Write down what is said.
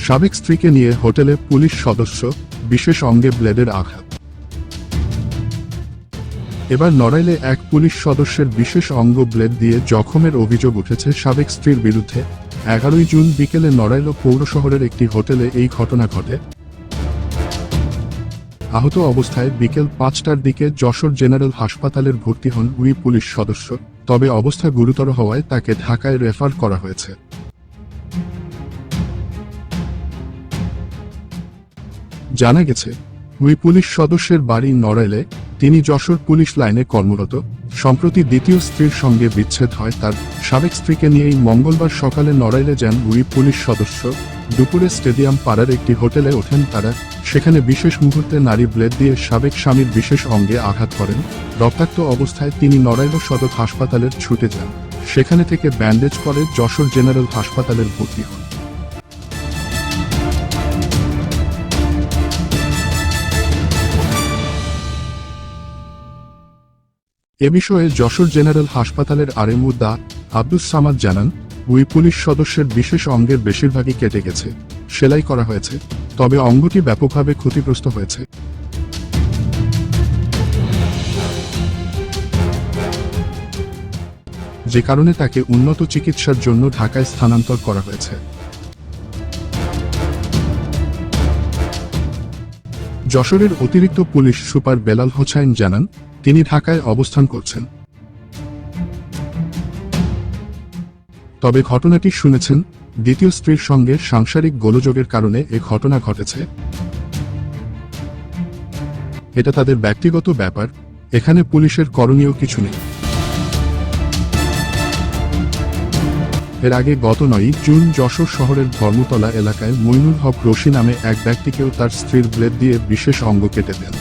সাবেক স্ত্রীকে নিয়ে হোটেলে পুলিশ সদস্য, বিশেষ অঙ্গে ব্লেডের আঘাত। এবার নড়াইলে এক পুলিশ সদস্যের বিশেষ অঙ্গ ব্লেড দিয়ে জখমের অভিযোগ উঠেছে সাবেক স্ত্রীর বিরুদ্ধে। 11 জুন বিকেলে নড়াইল পৌর শহরের একটি হোটেলে এই ঘটনা ঘটে। আহত অবস্থায় বিকেল 5টার দিকে যশোর জেনারেল হাসপাতালের ভর্তি হন ওই পুলিশ সদস্য, তবে অবস্থা গুরুতর হওয়ায় তাকে ঢাকায় রেফার করা হয়েছে। জানা গেছে, ওই পুলিশ সদস্যের বাড়ি নড়াইলে, তিনি যশোর পুলিশ লাইনে কর্মরত। সম্প্রতি দ্বিতীয় স্ত্রীর সঙ্গে বিচ্ছেদ হয় তার। সাবেক স্ত্রীকে নিয়েই মঙ্গলবার সকালে নড়াইলে যান ওই পুলিশ সদস্য। দুপুরে স্টেডিয়াম পাড়ার একটি হোটেলে ওঠেন তারা। সেখানে বিশেষ মুহূর্তে নারী ব্লেড দিয়ে সাবেক স্বামীর বিশেষ অঙ্গে আঘাত করেন। রক্তাক্ত অবস্থায় তিনি নড়াইল সদর হাসপাতালের ছুটে যান। সেখানে থেকে ব্যান্ডেজ করে যশোর জেনারেল হাসপাতালের ভর্তি হন। এ বিষয়ে যশোর জেনারেল হাসপাতালের আরএমও ডা. আব্দুস সামাদ জানান, ওই পুলিশ সদস্যের বিশেষ অঙ্গের বেশিরভাগই কেটে গেছে, সেলাই করা হয়েছে, তবে অঙ্গটি ব্যাপকভাবে ক্ষতিগ্রস্ত হয়েছে। যে কারণে তাকে উন্নত চিকিৎসার জন্য ঢাকায় স্থানান্তর করা হয়েছে। যশোরের অতিরিক্ত পুলিশ সুপার বেলাল হোসাইন জানান, তিনি ঢাকায় অবস্থান করছেন। তবে ঘটনাটি শুনেছেন, দ্বিতীয় স্ত্রীর সঙ্গে সাংসারিক গোলযোগের কারণে এ ঘটনা ঘটেছে। এটা তাদের ব্যক্তিগত ব্যাপার, এখানে পুলিশের করণীয় কিছু নেই। এর আগে গত 9 জুন যশোর শহরের ধর্মতলা এলাকায় মইনুল হক রশি নামে এক ব্যক্তিকেও তার স্ত্রীর ব্লেড দিয়ে বিশেষ অঙ্গ কেটে দেন।